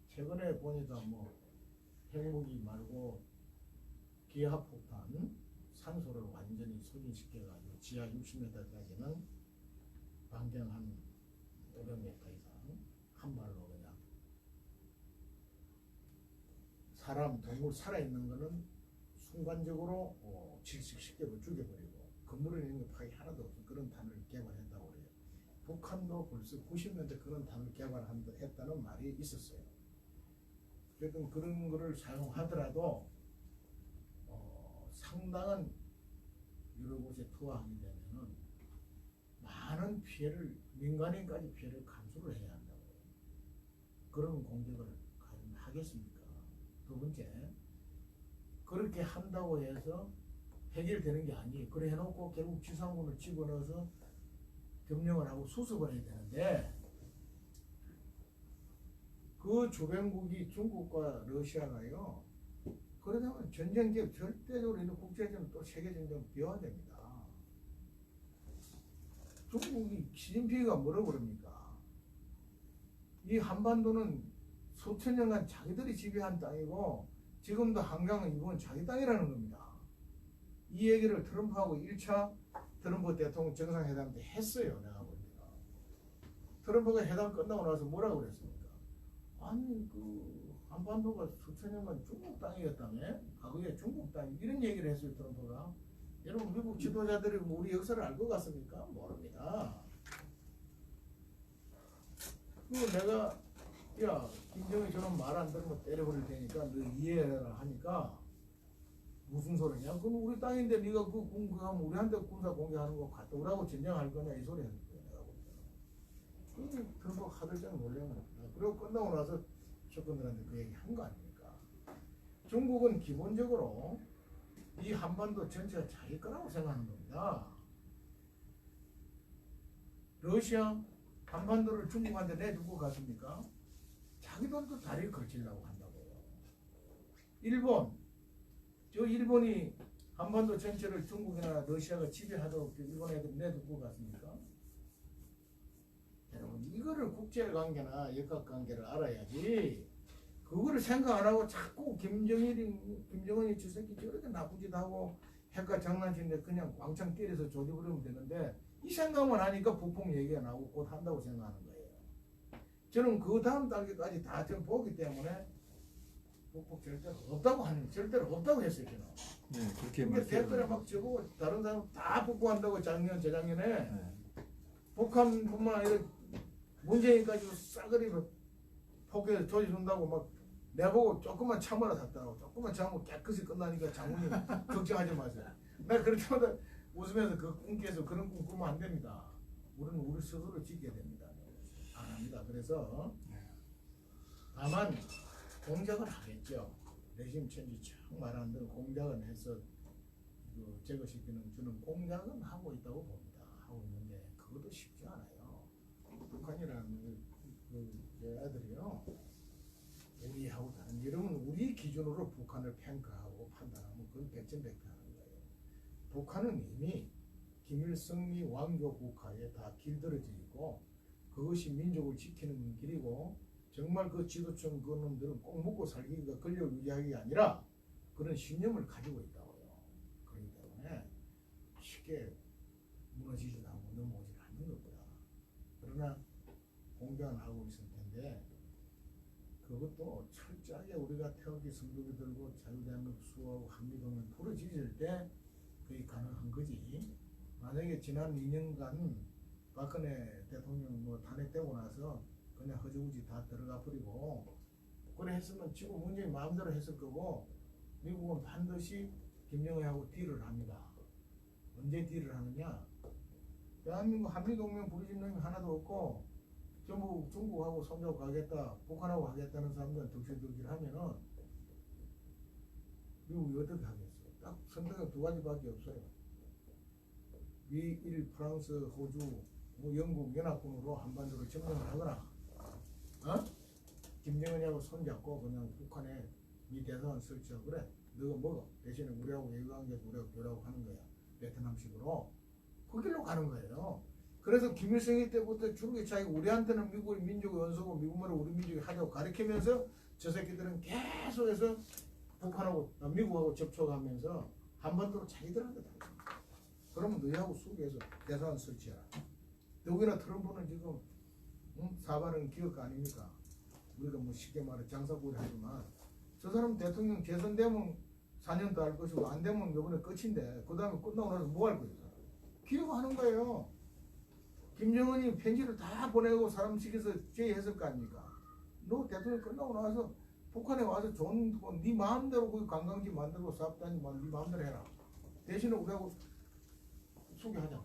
최근에 보니까 뭐 핵무기 말고 기하폭탄 산소를 완전히 소진시켜가지고 지하 60m까지는 반경 한 500m 이상 한 발로 그냥 사람, 동물 살아있는 거는 순간적으로 질식시켜서 죽여버리고 건물에 있는 거 파기 하나도 없어 그런 탄을 개발했다고 그래요. 북한도 벌써 90년대 그런 탄을 개발했다는 말이 있었어요. 어쨌든 그런 거를 사용하더라도 상당한 여러 곳에 투하하게 되면은 많은 피해를 민간인까지 피해를 감수를 해야 한다고 해요. 그런 공격을 하겠습니까? 두 번째, 그렇게 한다고 해서 해결되는 게 아니에요. 그래 해놓고 결국 지상군을 집어넣어서 점령을 하고 수습을 해야 되는데 그 주변국이 중국과 러시아가요. 그러다면 전쟁 기업 절대적으로 있는 국제전 또 세계전쟁 비화됩니다. 중국이 시진핑이가 뭐라고 그럽니까? 이 한반도는 수천 년간 자기들이 지배한 땅이고 지금도 한강은 이건 자기 땅이라는 겁니다. 이 얘기를 트럼프하고 1차 트럼프 대통령 정상회담 때 했어요. 내가 보니까. 트럼프가 회담 끝나고 나서 뭐라고 그랬습니까? 아니 그 한반도가 수천 년간 중국 땅이었다며? 과거에 중국 땅 이런 얘기를 했어요. 트럼프가. 여러분 미국 지도자들이 우리 역사를 알 것 같습니까? 모릅니다. 그리고 내가 야 김정일 저런 말 안 들으면 때려버릴 테니까 너 이해해라 하니까 무슨 소리냐? 그럼 우리 땅인데 네가 그 공격하면 우리한테 군사 공격하는 거 갔다 오라고 전쟁할 거냐 이 소리 했을 거야 내가 볼 때는. 트럼프 하들짝 놀란 겁니다. 그리고 끝나고 나서 적군들한테 그 얘기 한 거 아닙니까? 중국은 기본적으로 이 한반도 전체가 자기 거라고 생각하는 겁니다. 러시아 한반도를 중국한테 내주고 갔습니까? 자기 돈도 다리를 걸치려고 한다고요. 일본, 저 일본이 한반도 전체를 중국이나 러시아가 지배하도록 일본 애들 내두고 갔습니까? 여러분 이거를 국제관계나 역학관계를 알아야지 그거를 생각 안 하고 자꾸 김정은이 저 새끼 저렇게 나쁜 짓 하고 핵과 장난치는데 그냥 왕창 때려서 조져버리면 되는데 이 생각만 하니까 북풍 얘기가 나오고 곧 한다고 생각하는 거예요. 저는 그 다음 단계까지 다 좀 보기 때문에 북풍 절대로 없다고 했어요. 저는. 네, 그렇게 근데 댓글에 막 저보고 다른 사람 다 북구한다고 작년 재작년에 네. 북한뿐만 아니라 문재인까지도 싸그리 폭격해서 조지준다고 막 내보고 조금만 참으라 샀다고. 조금만 참으면 깨끗이 끝나니까 장모님 걱정하지 마세요. 나 그럴 때마다 웃으면서 그 꿈께서 그런 꿈 꾸면 안 됩니다. 우리는 우리 스스로 지켜야 됩니다. 안 합니다. 그래서 다만 공작은 하겠죠. 내심 천지 쭉 말하는 대로 공작은 해서 그 제거시키는 주는 공작은 하고 있다고 봅니다. 하고 있는데 그것도 쉽지 않아요. 북한이라는 그 애들이요. 우리하고 다른 여러분 우리 기준으로 북한을 평가하고 판단하면 그건 백전백패하는 거예요. 북한은 이미 김일성이 왕조 국가에 다 길들여져 있고 그것이 민족을 지키는 길이고 정말 그 지도층 그놈들은 꼭 먹고 살기가 권력 유지하기가 아니라 그런 신념을 가지고 있다고요. 그렇기 때문에 쉽게 무너지지도 않고 넘어오지 않는 겁니다. 그러나 공작은 하고 있을 텐데 그것도 철저하게 우리가 태극기 성도기 들고 자유대한민국 수호하고 한미동맹 부러지질 때 그게 가능한 거지. 만약에 지난 2년간 박근혜 대통령 뭐 탄핵되고 나서 그냥 허지부지 다 들어가 버리고 그래 했으면 지금 문재인 마음대로 했을 거고 미국은 반드시 김정은하고 딜을 합니다. 언제 딜을 하느냐? 대한민국 한미동맹 부러진 놈이 하나도 없고 전부 중국하고 손잡고 가겠다, 북한하고 하겠다는 사람들은 덕실덕실 하면은 미국이 어떻게 하겠어요? 딱 선택은 두 가지밖에 없어요. 미일, 프랑스, 호주, 뭐 영국 연합군으로 한반도를 점령을 하거나, 김정은하고 손잡고 그냥 북한에 미 대사관 설치하고 그래, 너가 먹어. 대신에 우리하고 외교관계에서 우리하고 교류하고 하는 거야. 베트남식으로. 그 길로 가는 거예요. 그래서 김일성이 때부터 중국의 차이가 우리한테는 미국의 민족의 원소고 미국말을 우리 민족이 하자고 가르치면서 저 새끼들은 계속해서 북한하고 미국하고 접촉하면서 한반도로 자기들한테 다. 그러면 너희하고 수교해서 대사관 설치해라. 더구나 트럼프는 지금 사발은 기억 아닙니까? 우리가 뭐 쉽게 말해 장사꾼이 하지만 저 사람 대통령 재선되면 4년 더 할 것이고 안 되면 이번에 끝인데 그 다음에 끝나고 나서 뭐 할 거예요? 기억하는 거예요. 김정은이 편지를 다 보내고 사람 시켜서 제의했을 거 아닙니까? 너 대통령 끝나고 나서 북한에 와서 좋은 네 마음대로 그 관광지 만들고 사업단지 만들고 네 마음대로 해라. 대신에 우리하고 소개하자.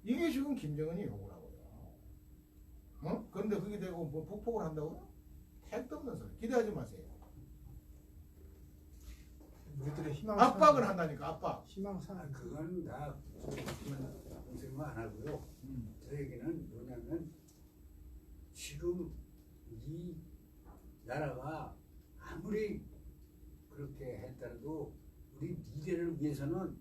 이게 지금 김정은이 요구라고요. 그런데 그게 되고 뭐 북폭을 한다고요? 택도 없는 소리. 기대하지 마세요. 우리들의 희망 압박을 한다니까 압박. 희망사항. 그건 다 생각 안 하고요. 저 얘기는 뭐냐면 지금 이 나라가 아무리 그렇게 했더라도 우리 미래를 위해서는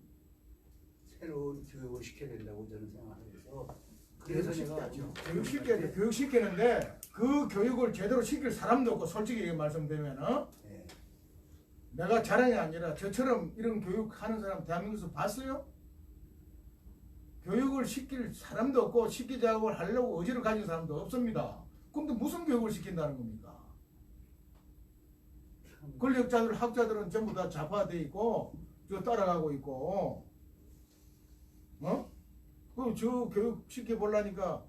새로운 교육을 시켜야 된다고 저는 생각해서 그래서 제가 교육시켜야죠. 교육시키는데 그 교육을 제대로 시킬 사람도 없고 솔직히 말씀드리면 네. 내가 자랑이 아니라 저처럼 이런 교육하는 사람 대한민국에서 봤어요? 교육을 시킬 사람도 없고 시키자고 하려고 의지를 가진 사람도 없습니다. 그런데 무슨 교육을 시킨다는 겁니까? 권력자들, 학자들은 전부 다 좌파돼 있고 저 따라가고 있고 그 저 교육 시켜보려니까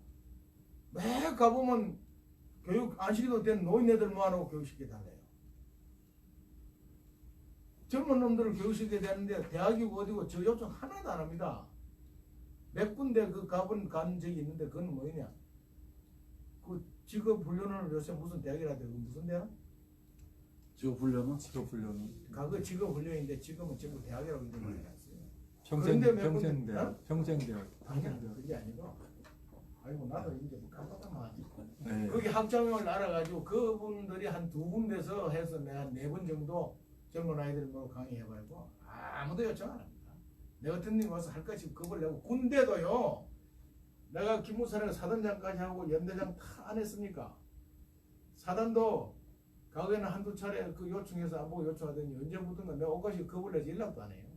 매 가보면 교육 안 시켜도 된 노인네들만 하고 교육시켜달래요. 젊은 놈들을 교육시켜야 되는데 대학이고 어디고 저 요청 하나도 안 합니다. 몇 군데 그 가본 간 적이 있는데 그건 뭐냐? 그 직업 훈련을 요새 무슨 대학이라 해요? 무슨 대학? 직업 훈련은 과거 직업 훈련인데 지금은 전부 대학이라고 이름을 해놨어요. 평생대학, 평생대학. 평생대학. 그게 아니고, 아이고 나도 이제 깜빡하면 네. 거기 학장을 알아가지고 그분들이 한 두 군데서 해서 내가 4번 정도 젊은 아이들 뭐 강의해봐고 아무도 요청 안 합니다. 내 같은 님 와서 할 것이 겁을 내고 군대도요. 내가 기무사를 사단장까지 하고 연대장 다 안 했습니까? 사단도 과거에는 한두 차례 그 요청해서 안 보고 요청하더니 언제부턴가 내가 오가시 겁을 내서 연락도 안 해요.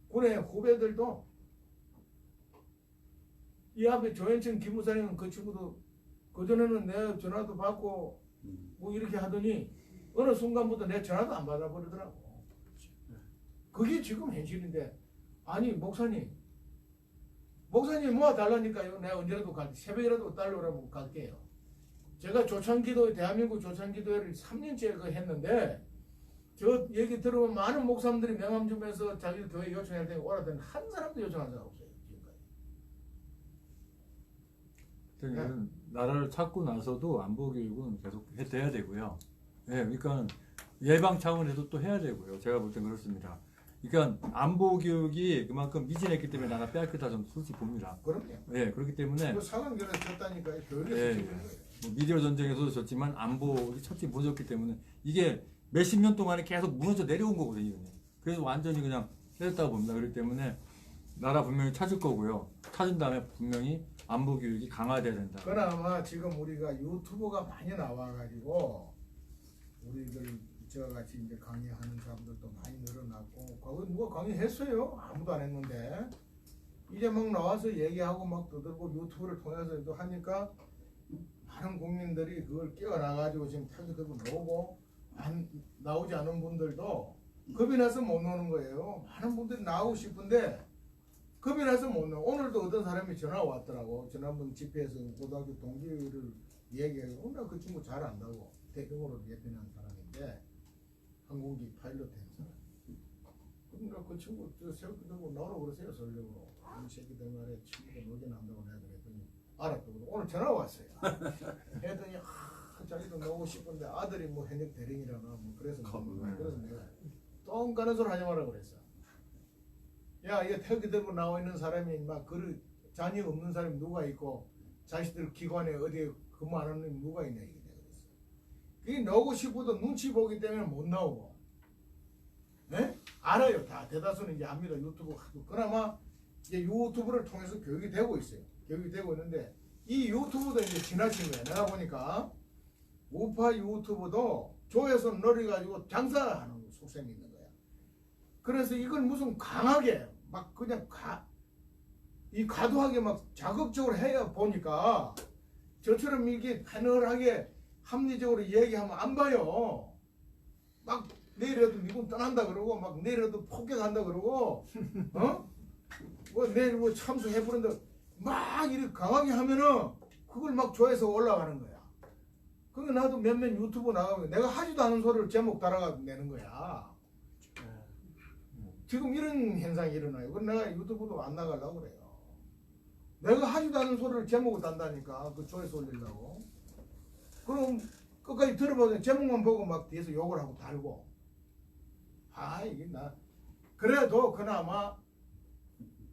군의 후배들도 이 앞에 조현천 기무사님은 그 친구도 그전에는 내 전화도 받고 뭐 이렇게 하더니 어느 순간부터 내 전화도 안 받아버리더라고. 그게 지금 현실인데 아니 목사님 모아 달라니까요. 내가 언제라도 새벽이라도 달러라고 갈게요. 제가 조창기도 대한민국 조창기도회를 3년째 그 했는데 저 얘기 들으면 많은 목사님들이 명함 주면서 자기 교회 요청할 때 오라더니 한 사람도 요청한 사람 없어요. 지금까지. 그러니까 나라를 찾고 나서도 안보 교육은 계속 돼야 되고요. 예, 그러니까 예방 차원에서 또 해야 되고요. 제가 볼 땐 그렇습니다. 그러니까 안보 교육이 그만큼 미진했기 때문에 나라 빼앗겼다 저는 솔직히 봅니다. 그럼요. 예, 그렇기 때문에 그 사관계를 졌다니까요. 교육에서 예, 지는 거예요. 뭐 미디어 전쟁에서도 졌지만 안보 첫째 무너졌기 때문에 이게 몇십 년 동안에 계속 무너져 내려온 거거든요. 그래서 완전히 그냥 해졌다고 봅니다. 그렇기 때문에 나라 분명히 찾을 거고요. 찾은 다음에 분명히 안보 교육이 강화돼야 된다. 그나마 지금 우리가 유튜브가 많이 나와가지고 우리들 저같이 이제 강의하는 사람들도 많이 늘어났고 거기 누가 강의했어요? 아무도 안 했는데 이제 막 나와서 얘기하고 막 떠들고 유튜브를 통해서 하니까 많은 국민들이 그걸 깨어나가지고 지금 타격되고 나오고 안 나오지 않은 분들도 겁이 나서 못 나오는 거예요. 많은 분들이 나오고 싶은데 겁이 나서 못 나와. 오늘도 어떤 사람이 전화 왔더라고. 지난번 집회에서 고등학교 동기를 얘기하고 나 그 친구 잘 안다고 대경으로 예편한 사람인데 항공기 파일럿 된 사람. 그러니까 그 친구 저 새우기 들고 나오라고 그러세요. 설령으로. 이 새끼들 말에 친구가 노게 난다고 내가 그랬더니 알았다고. 오늘 전화 왔어요. 했더니 자기도 나오고 싶은데 아들이 뭐 현역 대령이라나 뭐 그래서 그래서 내가 똥 까는 소리 하지 마라 그랬어. 야 이게 태극기 들고 나와 있는 사람이 막 그 자녀 없는 사람이 누가 있고 자식들 기관에 어디에 근무 안 하는 놈이 누가 있냐 이게 내가 그랬어. 그게 나오고 싶어도 눈치 보기 때문에 못 나오고. 네? 알아요 다 대다수는 이제 압니다. 유튜브 하도 그나마 이제 유튜브를 통해서 교육이 되고 있어요. 교육이 되고 있는데 이 유튜브도 이제 지나친 거야. 내가 보니까 우파 유튜브도 조회수 늘어가지고 장사하는 속셈이 있는 거야. 그래서 이걸 무슨 강하게 막 그냥 과도하게 막 자극적으로 해야 보니까 저처럼 이게 패널하게 합리적으로 얘기하면 안 봐요. 막 내일에도 미군 떠난다 그러고 막 내일에도 폭격한다 그러고 뭐 내일 뭐 참수해보는데 막 이렇게 강하게 하면은 그걸 막 조회서 올라가는 거야. 그러니까 나도 몇몇 유튜브 나가면 내가 하지도 않은 소리를 제목 달아가 내는 거야. 지금 이런 현상이 일어나요. 그래서 내가 유튜브도 안 나가려고 그래요. 내가 하지도 않은 소리를 제목을 단다니까 그 조회수 올리려고. 그럼 끝까지 들어보면 제목만 보고 막 뒤에서 욕을 하고 달고. 이게 나 그래도 그나마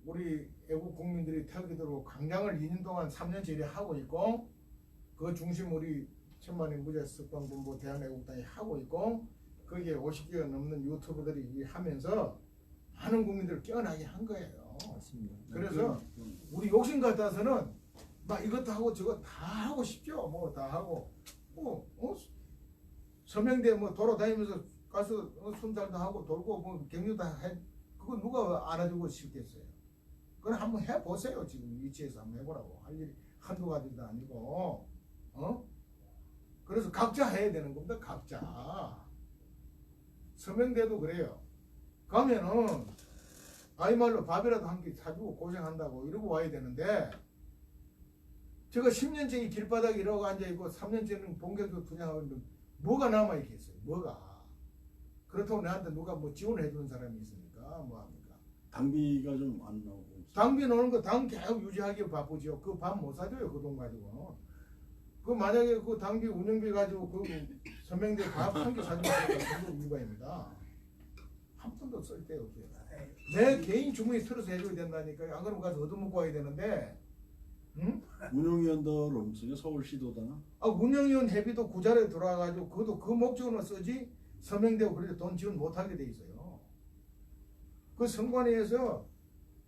우리 애국 국민들이 태극기 들고 강장을 2년 동안 3년째 하고 있고 그 중심 우리 천만인 무죄 습관군부 대한애국당이 하고 있고 거기에 50개가 넘는 유튜버들이 하면서 많은 국민들을 깨어나게 한 거예요. 맞습니다. 그래서 우리 욕심 같아서는 막 이것도 하고 저거 다 하고 싶죠. 뭐 다 하고 서명대 뭐 돌아다니면서 가서 순찰도 하고 돌고 뭐 격려 다 해. 그거 누가 알아주고 싶겠어요. 그건 한번 해보세요. 지금 위치에서 한번 해보라고. 할 일이 한두 가지도 아니고 그래서 각자 해야 되는 겁니다. 각자. 서명대도 그래요. 가면은 아이말로 밥이라도 한 끼 사주고 고생한다고 이러고 와야 되는데 제가 10년째 이 길바닥에 이러고 앉아있고 3년째는 본격적으로 분양하고 있는데 뭐가 남아있겠어요. 뭐가. 그렇다고 나한테 누가 뭐 지원을 해주는 사람이 있습니까? 뭐합니까? 당비가 좀 안 나오고. 당비 노는 거 당 계속 유지하기 바쁘죠. 그 밥 못 사줘요. 그 돈 가지고. 그 만약에 그 당비 운영비 가지고 그 서명대 밥 한 개 사주면 그 이유가입니다. 한 푼도 쓸 데 없어요. 내 개인 주머니 틀어서 해줘야 된다니까요. 안 그러면 가서 얻어먹고 와야 되는데. 응? 운영위원들 없어요. 서울시도다나. 운영위원 회비도 구자료에 들어와가지고 그것도 그 목적으로 쓰지 서명대고 그렇게 돈 지원 못하게 돼 있어요. 그 선관위에서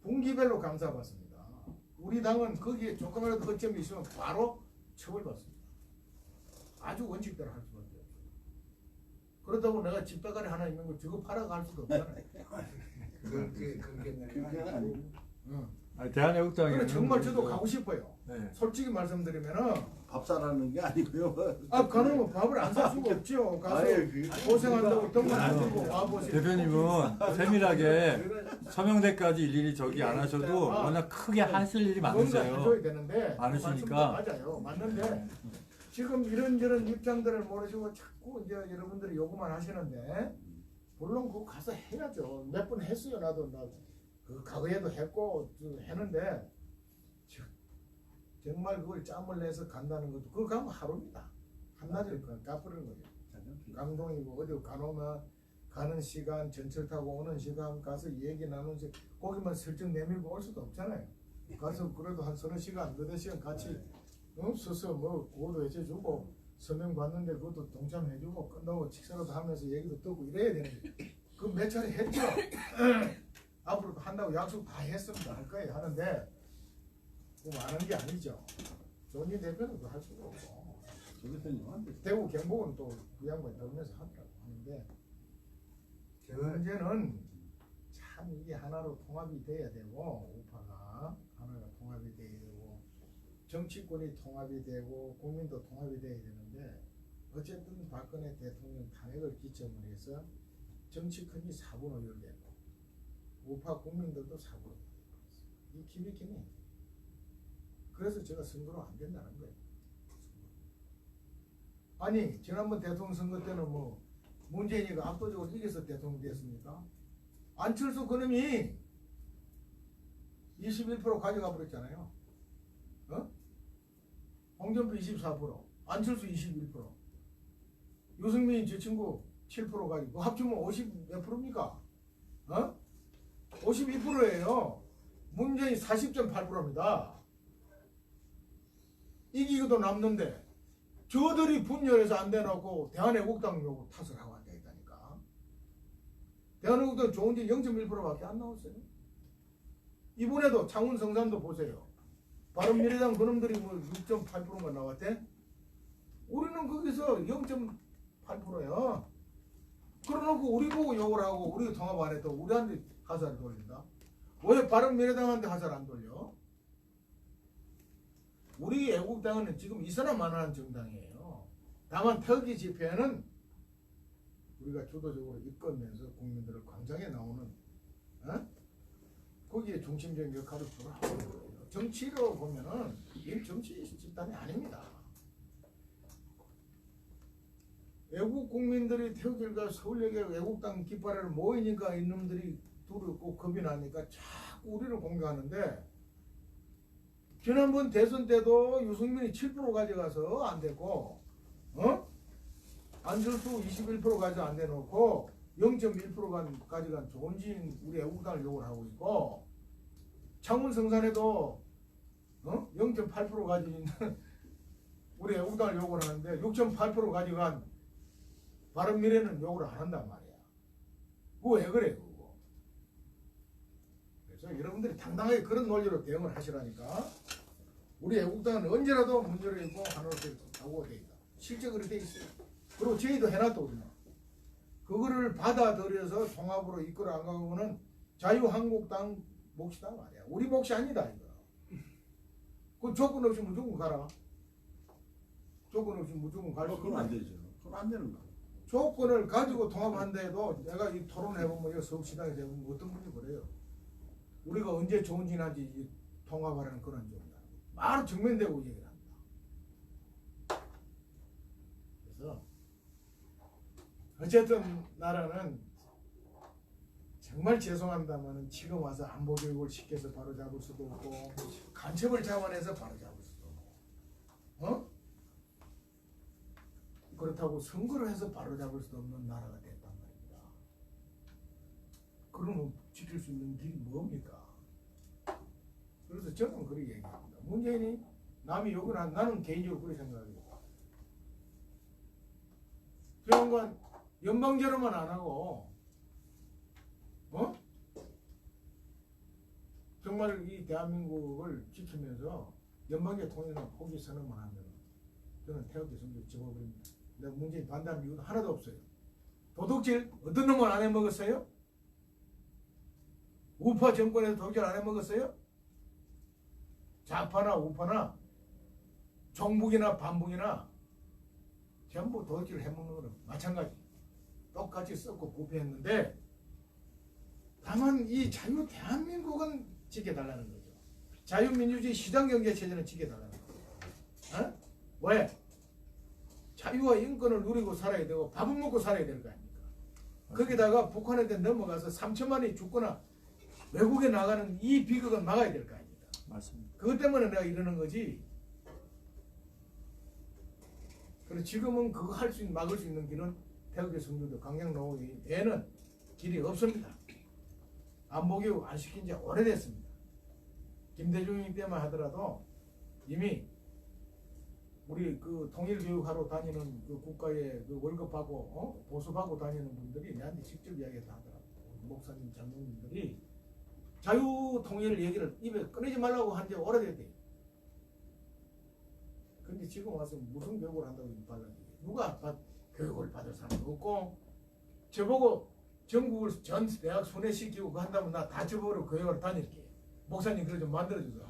분기별로 감사받습니다. 우리 당은 거기에 조금이라도 허점이 있으면 바로 처벌받습니다. 아주 원칙대로 할 수밖에 없어요. 그렇다고 내가 집다가리 하나 있는 거 저거 팔아갈 수도 없잖아요. 그게 아니고. 대한애국당이 그래 정말 저도 가고 싶어요. 네. 솔직히 말씀드리면은 밥 사라는 게 아니고요. 가능하면 밥을 안 살 수가 없죠. 가서 고생한다고 등만 안 들고 와보세요. 대표님은 세밀하게 서명대까지 일일이 저기 안 하셔도 워낙 크게 하실 일이 뭔가 많으세요. 해줘야 되는데 많으시니까. 맞아요. 맞는데 지금 이런저런 입장들을 모르시고 자꾸 이제 여러분들이 요구만 하시는데 물론 그거 가서 해야죠. 몇 번 했어요. 나도 그 과거에도 했고 했는데 정말 그걸 짬을 내서 간다는 것도 그거 가면 하루입니다. 한낮을 까부르는 거죠. 강동이고 어디 가노면 가는 시간 전철 타고 오는 시간 가서 얘기 나누면서 거기만 설정 내밀고 올 수도 없잖아요. 가서 그래도 한 서너 시간 너댓 시간 같이 서서 뭐 그것도 해주고 서명 받는데 그것도 동참해주고 끝나고 식사라도 하면서 얘기도 듣고 이래야 되는데 그 몇 차례 했죠. 앞으로도 한다고 약속 다 했습니다. 할 거예요. 하는데 그거 안 하는 게 아니죠. 조은진 대표는 그거 할 수가 없고 대구 경북은 또 그 양반이 들으면서 하더라고 하는데 문제는 참 이게 하나로 통합이 돼야 되고 우파가 하나가 통합이 돼야 되고 정치권이 통합이 되고 국민도 통합이 돼야 되는데 어쨌든 박근혜 대통령 탄핵을 기점으로 해서 정치권이 사분오열되고 우파 국민들도 사분오열되고 이 기백기네. 그래서 제가 선거로 안 된다는 거예요. 아니 지난번 대통령 선거 때는 뭐 문재인이가 압도적으로 이겨서 대통령 됐습니까? 안철수 그놈이 21% 가져가 버렸잖아요. 홍준표 24%, 안철수 21%, 유승민 제 친구 7% 가지고 합치면 50 몇 프로입니까? 52%예요. 문재인 40.8%입니다. 이기고도 남는데 저들이 분열해서 안 되놓고 대한애국당 요구 탓을 하고 앉아있다니까. 대한애국당 좋은지 0.1%밖에 안 나왔어요. 이번에도 창원 성산도 보세요. 바른미래당 그놈들이 뭐 6.8%가 나왔대. 우리는 거기서 0.8%야. 그러놓고 우리 보고 욕을 하고 우리가 통합 안 했다고 우리한테 화살을 돌린다. 왜 바른미래당한테 화살 안 돌려? 우리 애국당은 지금 이사람만한 정당이에요. 다만 태극기 집회는 우리가 주도적으로 이끌면서 국민들을 광장에 나오는 거기에 중심적인 역할을 주로 하고 있는 거예요. 정치로 보면은 이 정치 집단이 아닙니다. 외국 국민들이 태극기가 서울역에 외국당 깃발을 모이니까 이놈들이 둘이 꼭 겁이 나니까 자꾸 우리를 공격하는데 지난번 대선 때도 유승민이 7% 가져가서 안 됐고 안철수 21% 가져 안 돼놓고 0.1% 가져간 조은진 우리 애국당을 욕을 하고 있고 창원 성산에도 0.8% 가지고 있는 우리 애국당을 욕을 하는데 6.8% 가져간 바른미래는 욕을 안 한단 말이야. 그거 왜 그래 그거. 그래서 여러분들이 당당하게 그런 논리로 대응을 하시라니까. 우리 애국당은 언제라도 문제를 있고 하나로서 하고 돼 있다. 실제 그렇게 돼 있어요. 그리고 저희도 해놨다 우리는. 그거를 받아들여서 통합으로 이끌어 안 가고는 자유한국당 몫이다 말이야. 우리 몫이 아니다 이거. 그 조건 없이 무조건 가라. 조건 없이 무조건 갈 수 있는. 그건 안 되죠. 그건 안 되는 거. 조건을 가지고 통합한다 도 내가 이 토론해보면 여기 서울시당에서 해보면 어떤 분이 그래요. 우리가 언제 조은진한지 통합하라는 그런 좀 바로 정면대고 얘기를 합니다. 그래서 어쨌든 나라는 정말 죄송합니다만 지금 와서 안보교육을 시켜서 바로 잡을 수도 없고 간첩을 자원해서 바로 잡을 수도 없고 그렇다고 선거를 해서 바로 잡을 수도 없는 나라가 됐단 말입니다. 그러면 지킬 수 있는 길이 뭡니까? 그래서 저는 그렇게 얘기합니다. 문재인이 남이 욕을 한 나는 개인적으로 그렇게 생각해요. 저 양반 연방제로만 안 하고 정말 이 대한민국을 지키면서 연방제 통일은 포기 선언만 하면 저는 태극기 성적 집어버립니다. 내가 문재인 반대하는 이유도 하나도 없어요. 도둑질 어떤 놈을 안 해먹었어요? 우파 정권에서 도둑질 안 해먹었어요? 좌파나 우파나 정북이나 반북이나 전부 도둑질을 해먹는 거는 마찬가지. 똑같이 썩고 부패했는데 다만 이 자유 대한민국은 지켜달라는 거죠. 자유민주주의 시장경제체제는 지켜달라는 거죠. 왜? 자유와 인권을 누리고 살아야 되고 밥은 먹고 살아야 될 거 아닙니까? 거기다가 북한한테 넘어가서 3천만이 죽거나 외국에 나가는 이 비극은 막아야 될 거 아닙니까? 맞습니다. 그것 때문에 내가 이러는 거지. 그래서 지금은 그거 할 수 있는 막을 수 있는 길은 태극기 성주도 강경노 외에는 길이 없습니다. 안보교육 안 시킨 지 오래됐습니다. 김대중이 때만 하더라도 이미 우리 그 통일교육하러 다니는 그 국가에 그 월급 받고 보수 받고 다니는 분들이 내한테 직접 이야기했다 하더라고. 목사님, 장로님들이 자유 통일 얘기를 입에 꺼내지 말라고 한 지 오래됐대. 근데 지금 와서 무슨 교육을 한다고 발라지? 누가 교육을 받을 사람도 없고 저보고 전국을 전 대학 순회시키고 그거 한다면 나 다 저보고 교육을 다닐게. 목사님 그래 좀 만들어주세요.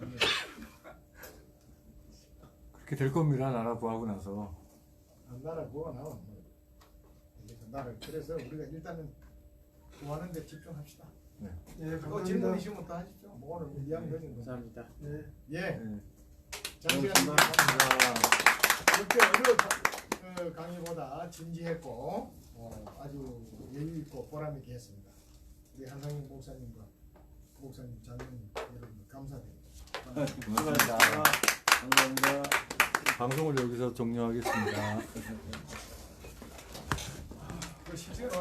그렇게 될 겁니다. 나라 구하고 나서. 나라 구하고 나면 뭐 나라 그래서 우리가 일단은 구하는 데 집중합시다. 네. 예, 그거 감사합니다. 질문 있으면 또 하시죠. 뭐 오늘 이야기 드린 거. 감사합니다. 네. 예. 네. 장시간 고맙습니다. 그때 어느 그 강의보다 진지했고 아주 여유 있고 보람 있게 했습니다. 우리 한상인 목사님과 목사님, 장로님 여러분 감사드립니다. 고맙습니다. 감사합니다. 방송을 여기서 종료하겠습니다. 그 실제로